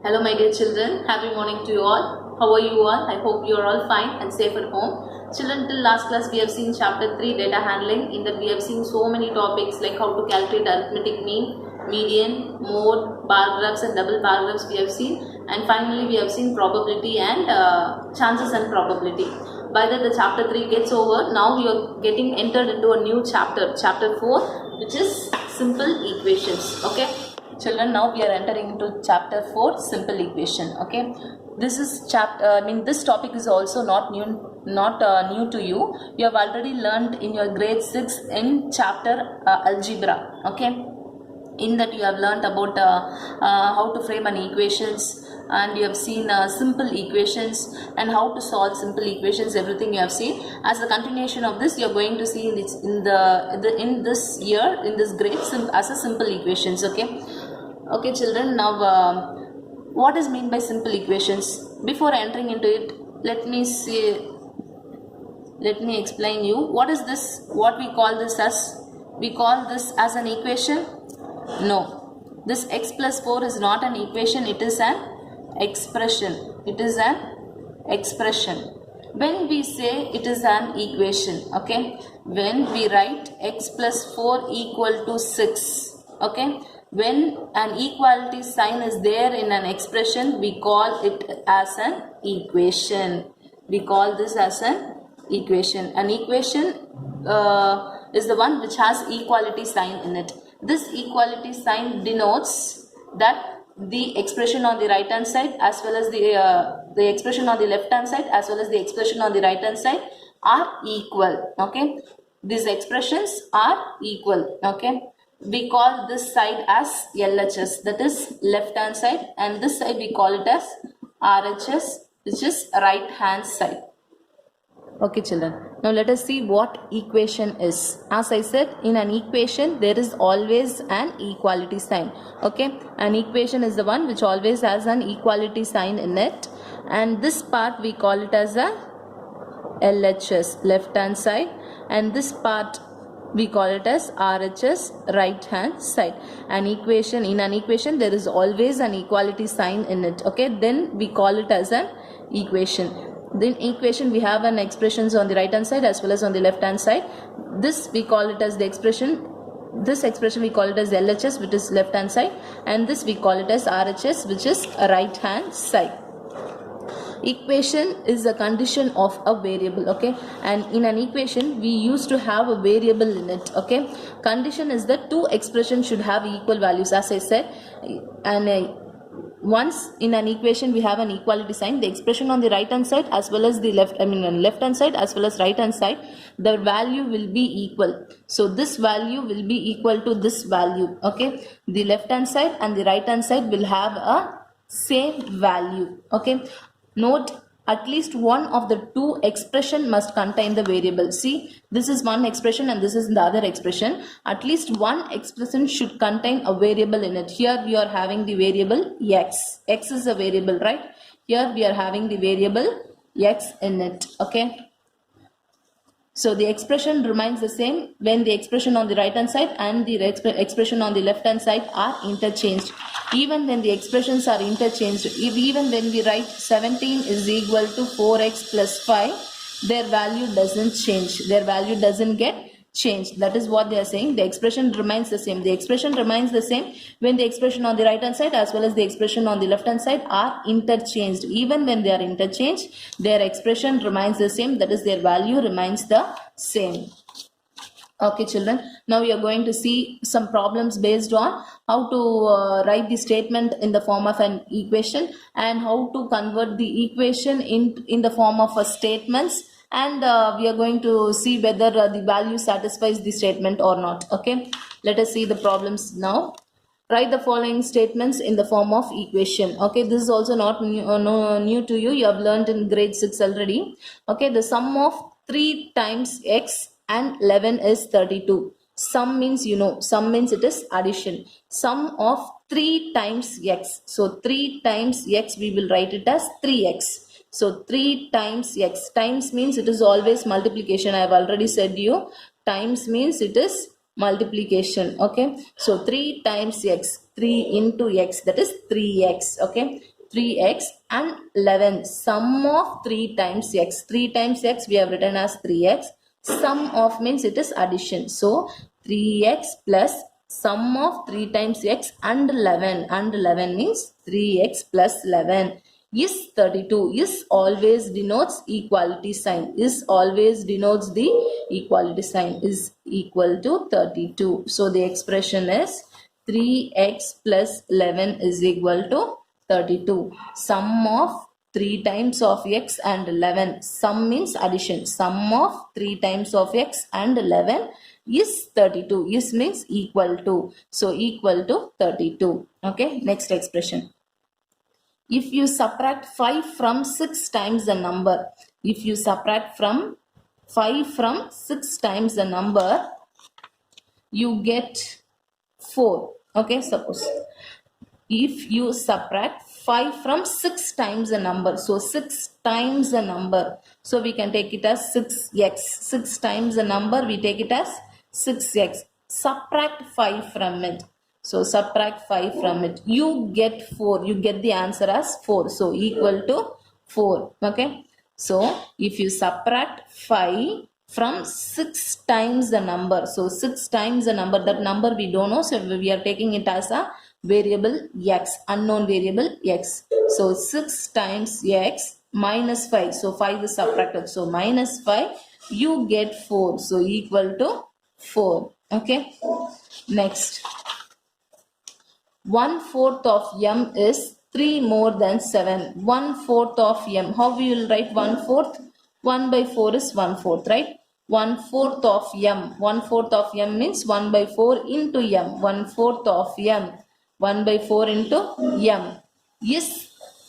Hello my dear children, happy morning to you all. How are you all? I hope you are all fine and safe at home. Children, till last class we have seen chapter 3 data handling. In that we have seen so many topics like how to calculate arithmetic mean, median, mode, bar graphs and double bar graphs we have seen, and finally we have seen probability and chances and probability. By that the chapter 3 gets over. Now we are getting entered into a new chapter, chapter 4, which is simple equations. Okay. Children, now we are entering into chapter 4, simple equation. Okay, this is this topic is also not new to you. You have already learned in your grade 6 in chapter algebra. Okay, in that you have learned about how to frame an equations, and you have seen simple equations and how to solve simple equations. Everything you have seen. As a continuation of this, you are going to see in this year in this grade as a simple equations. Okay children, now what is meant by simple equations? Before entering into it, let me explain you what is this, what we call this as. We call this as an equation? No, this x plus 4 is not an equation, it is an expression. It is an expression. When we say it is an equation, okay, when we write x plus 4 equal to 6, okay, when an equality sign is there in an expression, we call it as an equation. We call this as an equation. An equation is the one which has equality sign in it. This equality sign denotes that the expression on the right hand side as well as the expression on the left hand side as well as the expression on the right hand side are equal. Okay, these expressions are equal. Okay, we call this side as LHS, that is left hand side, and this side we call it as RHS, which is right hand side. Okay children, now let us see what equation is. As I said, in an equation there is always an equality sign. Okay, an equation is the one which always has an equality sign in it, and this part we call it as a LHS, left hand side, and this part we call it as RHS, right hand side. An equation, in an equation there is always an equality sign in it. Okay, then we call it as an equation. Then equation we have an expressions on the right hand side as well as on the left hand side. This we call it as the expression. This expression we call it as LHS, which is left hand side, and this we call it as RHS, which is right hand side. Equation is a condition of a variable. Okay, and in an equation we used to have a variable in it. Okay, condition is that two expressions should have equal values, as I said, and once in an equation we have an equality sign, the expression on the right hand side as well as the left hand side as well as right hand side, the value will be equal. So this value will be equal to this value. Okay, the left hand side and the right hand side will have a same value. Okay, note, at least one of the two expression must contain the variable. See, this is one expression and this is the other expression. At least one expression should contain a variable in it. Here we are having the variable x. X is a variable, right? Here we are having the variable x in it. Okay. So the expression remains the same when the expression on the right hand side and the expression on the left hand side are interchanged. Even when the expressions are interchanged, even when we write 17 is equal to 4x plus 5, their value doesn't change. Their value doesn't get changed. That is what they are saying. The expression remains the same. The expression remains the same when the expression on the right hand side as well as the expression on the left hand side are interchanged. Even when they are interchanged, their expression remains the same. That is, their value remains the same. Okay children, now we are going to see some problems based on how to write the statement in the form of an equation and how to convert the equation in the form of a statements, and we are going to see whether the value satisfies the statement or not. Okay, let us see the problems now. Write the following statements in the form of equation. Okay, this is also not new to you. You have learned in grade 6 already. Okay, the sum of 3 times x and 11 is 32. Sum means, you know, sum means it is addition. Sum of 3 times x. So 3 times x we will write it as 3x. So 3 times x. Times means it is always multiplication. I have already said you. Times means it is multiplication. Okay, so 3 times x, 3 into x, that is 3x. Okay, 3x and 11. Sum of 3 times x. 3 times x we have written as 3x. Sum of means it is addition. So 3x plus sum of 3 times x and 11. And 11 means 3x plus 11 is 32. Is always denotes equality sign. Is always denotes the equality sign. Is equal to 32. So the expression is 3x plus 11 is equal to 32. Sum of 3 times of x and 11. Sum means addition. Sum of 3 times of x and 11 is 32. Is means equal to. So equal to 32. Okay. Next expression. If you subtract 5 from 6 times the number. If you subtract 5 from 6 times the number, you get 4. Okay. Suppose if you subtract 5 from 6 times the number, so 6 times the number, so we can take it as 6x. 6 times the number, we take it as 6x. Subtract 5 from it. So subtract 5 from it, you get 4. You get the answer as 4. So equal to 4. Okay. So if you subtract 5 from 6 times the number, so 6 times the number, that number we don't know, so we are taking it as a variable x, unknown variable x. So 6 times x minus 5. So 5 is subtracted. So minus 5, you get 4. So equal to 4. Okay. Next. 1/4 of m is 3 more than 7. 1/4 of m. How we will write 1/4? 1 by 4 is 1/4, right? 1/4 of m. 1/4 of m means 1 by 4 into m. 1/4 of m. 1 by 4 into m is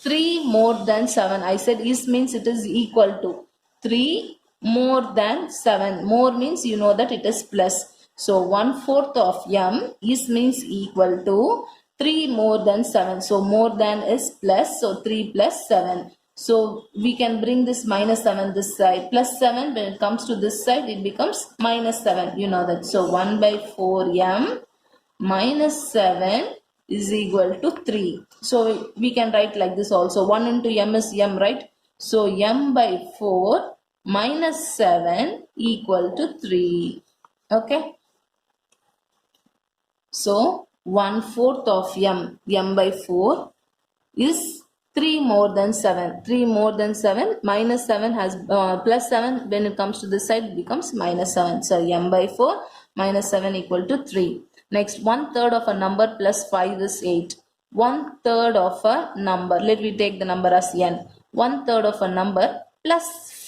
3 more than 7. I said is means it is equal to 3 more than 7. More means you know that it is plus. So 1/4 of m is means equal to 3 more than 7. So more than is plus. So 3 plus 7. So we can bring this minus 7 this side. Plus 7 when it comes to this side it becomes minus 7. You know that. So 1 by 4 m minus 7 is equal to 3. So we can write like this also. 1 into m is m, right? So m by 4 minus 7 equal to 3. Okay. So 1/4 of m by 4 is 3 more than 7. 3 more than 7 minus 7 has plus 7 when it comes to this side it becomes minus 7. So m by 4 minus 7 equal to 3. Next, 1/3 of a number plus 5 is 8. 1/3 of a number, let me take the number as n. 1/3 of a number plus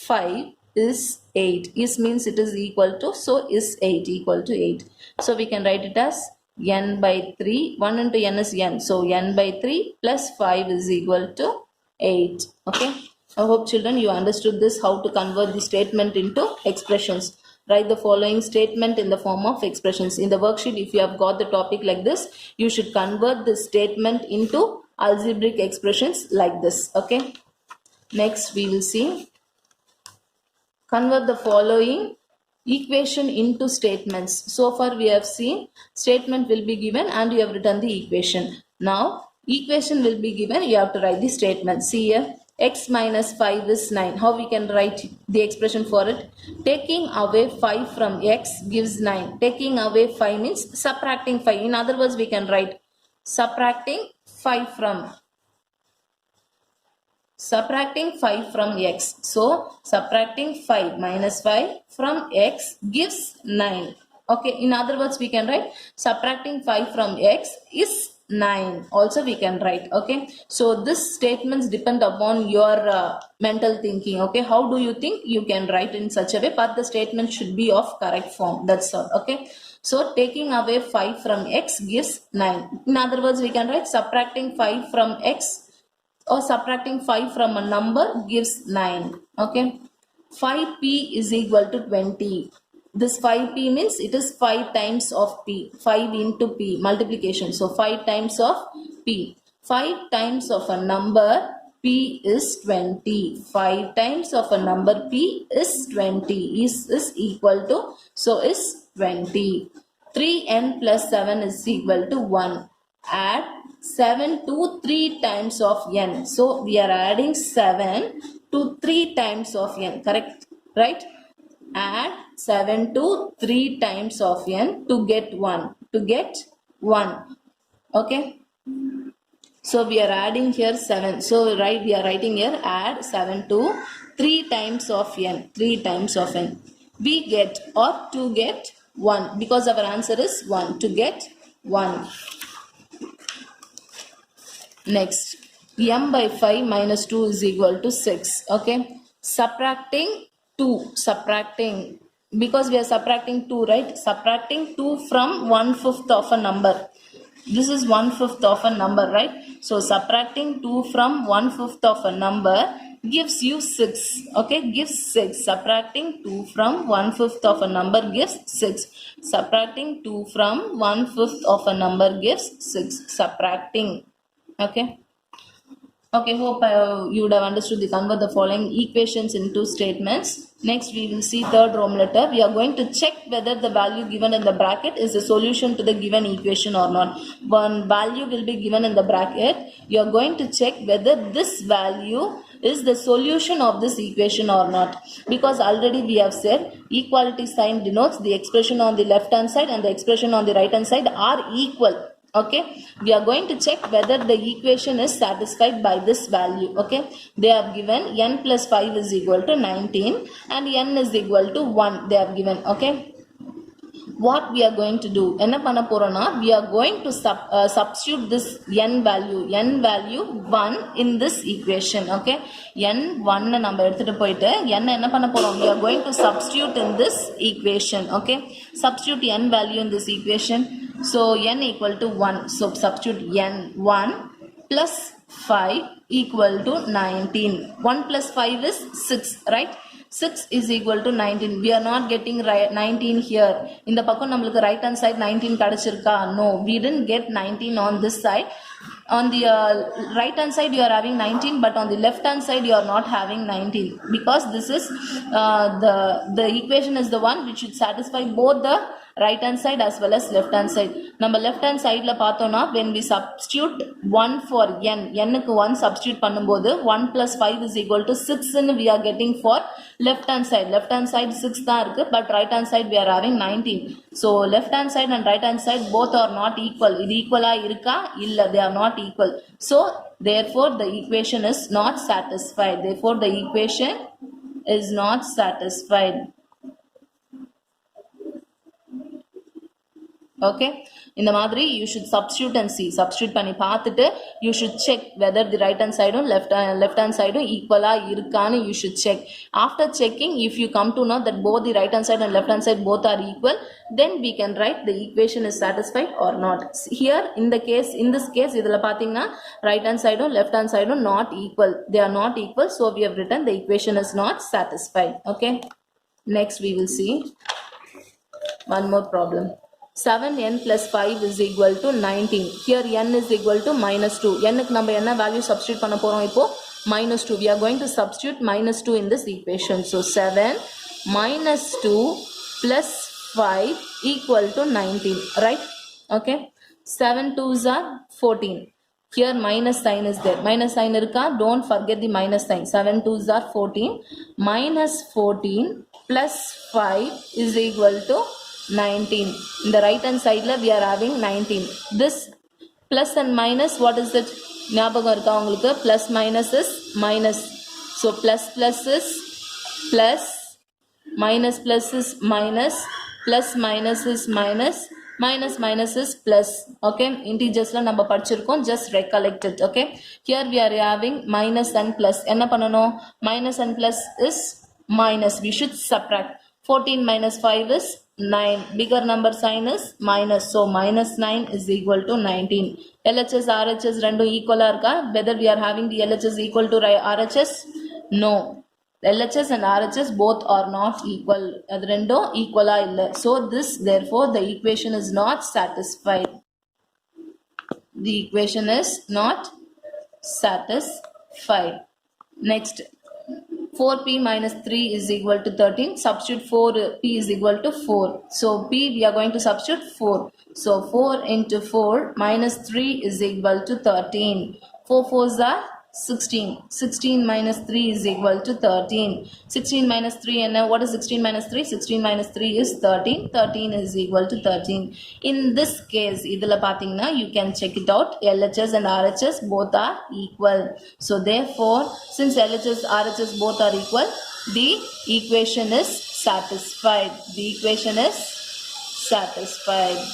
5 is 8. Is means it is equal to, so is 8 equal to 8. So we can write it as n by 3. 1 into n is n. So n by 3 plus 5 is equal to 8. Okay. I hope children you understood this, how to convert the statement into expressions. Write the following statement in the form of expressions. In the worksheet, if you have got the topic like this, you should convert the statement into algebraic expressions like this. Okay. Next, we will see. Convert the following equation into statements. So far, we have seen statement will be given and you have written the equation. Now, equation will be given, you have to write the statement. See here. X minus 5 is 9. How we can write the expression for it? Taking away 5 from x gives 9. Taking away 5 means subtracting 5. In other words, we can write subtracting 5 from x. So, subtracting 5 minus 5 from x gives 9. Okay, in other words, we can write subtracting 5 from x is 9. Also, we can write. Okay, so this statements depend upon your mental thinking. Okay, how do you think? You can write in such a way, but the statement should be of correct form. That's all. Okay, so taking away 5 from x gives 9. In other words, we can write subtracting 5 from x or subtracting 5 from a number gives 9. Okay, 5p is equal to 20. This 5p means it is 5 times of p. 5 into p, multiplication. So 5 times of p. 5 times of a number p is 20. 5 times of a number p is 20. Is equal to, so is 20. 3n plus 7 is equal to 1. Add 7 to 3 times of n. So we are adding 7 to 3 times of n, correct? Right? Add 7 to 3 times of n to get 1. To get 1. Okay? So we are adding here 7. So right, we are writing here add 7 to 3 times of n. 3 times of n. We get or to get 1 because our answer is 1. To get 1. Next, m by 5 minus 2 is equal to 6. Okay, subtracting 2, subtracting, because we are subtracting 2, right? Subtracting 2 from 1/5 of a number. This is 1/5 of a number, right? So subtracting 2 from 1/5 of a number gives you 6. Okay, gives 6. Subtracting 2 from 1/5 of a number gives 6. Subtracting 2 from 1/5 of a number gives 6. Subtracting. Okay. Okay, hope you would have understood the convert the following equations into statements. Next, we will see third Roman letter. We are going to check whether the value given in the bracket is the solution to the given equation or not. One value will be given in the bracket. You are going to check whether this value is the solution of this equation or not. Because already we have said equality sign denotes the expression on the left hand side and the expression on the right hand side are equal. Okay, we are going to check whether the equation is satisfied by this value. Okay, they have given n plus 5 is equal to 19 and n is equal to 1 they have given. Okay, what we are going to do, enna panna porona, we are going to substitute this n value 1 in this equation. Okay, n 1 நம்ம எடுத்துட்டு போயிட்டு n என்ன பண்ண போறோம், we are going to substitute in this equation. Okay, substitute n value in this equation. So n equal to 1. So substitute n 1 plus 5 equal to 19. 1 plus 5 is 6, right? 6 is equal to 19. We are not getting 19 here. In the pakam namalukku right hand side 19 kadachirka. No, we didn't get 19 on this side. On the right hand side you are having 19, but on the left hand side you are not having 19, because this is the equation is the one which should satisfy both the right hand side as well as left hand side. Number left hand side la pathona, when we substitute 1 for n க்கு 1 substitute பண்ணும்போது 1 plus 5 is equal to 6 ன்னு we are getting for left hand side. Left hand side 6 தான் இருக்கு, but right hand side we are having 19. So left hand side and right hand side both are not equal. இது equal ஆ இருக்கா? இல்ல, they are not equal. So therefore the equation is not satisfied. Therefore the equation is not satisfied. Okay, இந்த மாதிரி you should substitute and see. Substitute பண்ணி பார்த்துட்டு you should check whether the right hand side and left hand side equal இருக்கான்னு you should check. After checking, if you come to know that both the right hand side and left hand side both are equal, then we can write the equation is satisfied or not. Here in this case இதுல பாத்தீங்கன்னா right hand side and left hand side not equal. They are not equal, so we have written the equation is not satisfied. Okay, next we will see one more problem. 7n plus 5 is equal to 19. Here n is equal to minus 2. n க்கு நம்ம என்ன value substitute பண்ண போறோம் இப்போ? minus 2. We are going to substitute minus 2 in this equation. So 7 minus 2 plus 5 equal to 19. Right? Okay. 7 2s are 14. Here minus sign is there. Minus sign irka. Don't forget the minus sign. 7 2s are 14. Minus 14 plus 5 is equal to 19. In the right hand side we are having 19. This plus and minus, what is it? ஞாபகம் இருக்கா உங்களுக்கு? Plus minus is minus. So plus plus is plus, minus plus is minus, plus minus is minus, minus minus is plus. Okay, integers la நம்ம படிச்சிருக்கோம், just recollect it. Okay, here we are having minus and plus. என்ன பண்ணணும்? Minus and plus is minus. We should subtract. 14 minus 5 is 9. Bigger number sign is minus. So minus 9 is equal to 19. LHS, RHS rendu equal irka? Whether we are having the LHS equal to RHS? No. LHS and RHS both are not equal. Adu rendu equal illa. So this, therefore the equation is not satisfied. The equation is not satisfied. Next, 4p minus 3 is equal to 13. Substitute 4p is equal to 4. So p we are going to substitute 4. So 4 into 4 minus 3 is equal to 13. 4 4s are 16. 16 minus 3 is equal to 13. 16 minus 3, and now what is 16 minus 3? 16 minus 3 is 13. 13 is equal to 13. In this case, idhula pathina you can check it out. LHS and RHS both are equal. So therefore, since LHS RHS both are equal, the equation is satisfied. The equation is satisfied.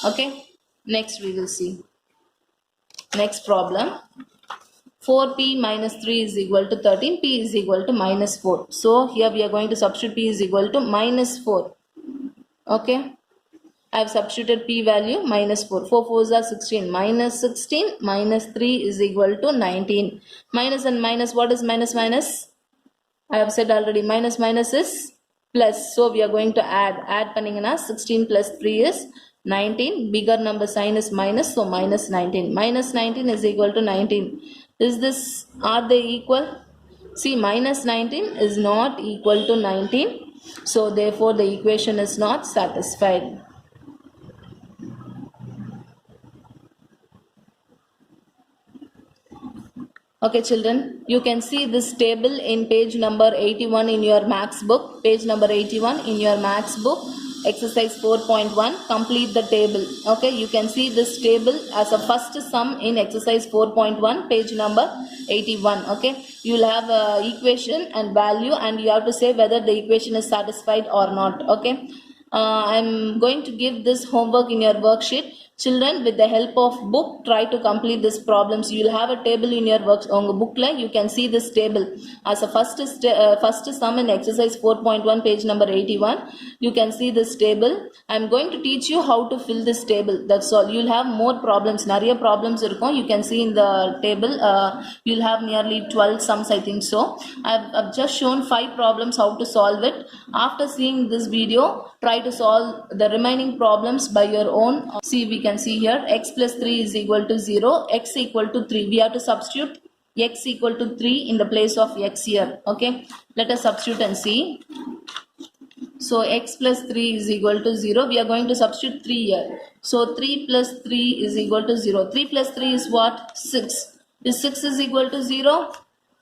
Okay, next we will see. Next problem. 4p minus 3 is equal to 13. P is equal to minus 4. So here we are going to substitute p is equal to minus 4. Okay. I have substituted p value minus 4. 4 4s are 16. Minus 16 minus 3 is equal to 19. Minus and minus, what is minus minus? I have said already, minus minus is plus. So we are going to add. Add panningana 16 plus 3 is 19. Bigger number sign is minus, so minus 19. Minus 19 is equal to 19. Is this, are they equal? See, minus 19 is not equal to 19. So therefore the equation is not satisfied. Okay children, you can see this table in page number 81 in your maths book. Page number 81 in your maths book. Exercise 4.1, complete the table. Okay, you can see this table as a first sum in exercise 4.1, page number 81. Okay, you will have equation and value, and you have to say whether the equation is satisfied or not. Okay, I'm going to give this homework in your worksheet. Children, with the help of book, try to complete these problems. You will have a table in your booklet. You can see this table as a first sum in exercise 4.1, page number 81. You can see this table. I am going to teach you how to fill this table. That's all. You will have more problems. Nariya problems irukum. You can see in the table. You will have nearly 12 sums, I think so. I've just shown 5 problems how to solve it. After seeing this video, try to solve the remaining problems by your own. See, we can see here x plus 3 is equal to 0, x equal to 3. We have to substitute x equal to 3 in the place of x here. Okay, let us substitute and see. So x plus 3 is equal to 0. We are going to substitute 3 here. So 3 plus 3 is equal to 0. 3 plus 3 is what? 6. Is 6 is equal to 0?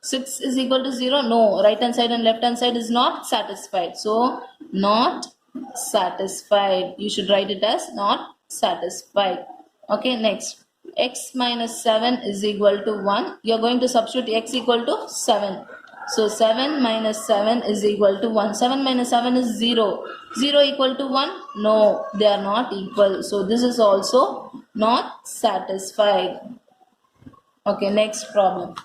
6 is equal to 0? No. Right hand side and left hand side is not satisfied. So not satisfied. You should write it as not satisfied. Okay, next. X minus 7 is equal to 1. You are going to substitute x equal to 7. So 7 minus 7 is equal to 1. 7 minus 7 is 0. 0 equal to 1? No, they are not equal. So this is also not satisfied. Okay, next problem.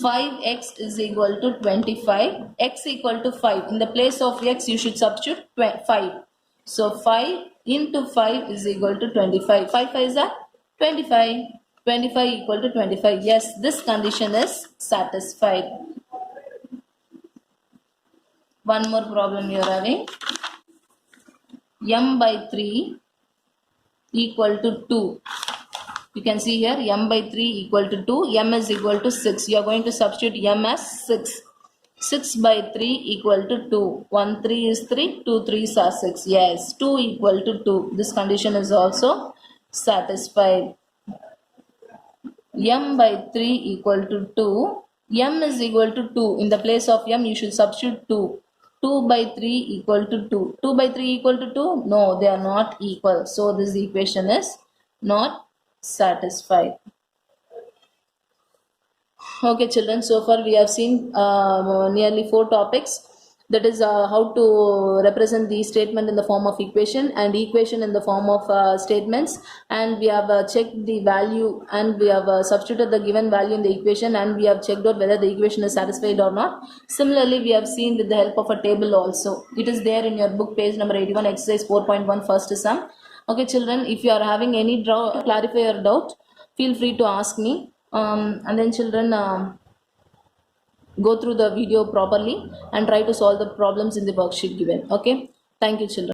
5x is equal to 25. X equal to 5. In the place of x, you should substitute 5. So 5 into 5 is equal to 25. 5 5 is 25. 25 equal to 25. Yes, this condition is satisfied. One more problem you are having. M by 3 equal to 2. You can see here m by 3 equal to 2. M is equal to 6. You are going to substitute m as 6. 6 by 3 equal to 2. 1 3 is 3. 2 3s are 6. Yes, 2 equal to 2. This condition is also satisfied. M by 3 equal to 2. M is equal to 2. In the place of m, you should substitute 2. 2 by 3 equal to 2. 2 by 3 equal to 2? No, they are not equal. So this equation is not satisfied. Okay children, so far we have seen nearly 4 topics. That is how to represent the statement in the form of equation and equation in the form of statements, and we have checked the value and we have substituted the given value in the equation, and we have checked out whether the equation is satisfied or not. Similarly, we have seen with the help of a table also. It is there in your book, page number 81, exercise 4.1, first sum. Okay children, if you are having any clarify or doubt, feel free to ask me, and then children go through the video properly and try to solve the problems in the worksheet given. Okay, thank you children.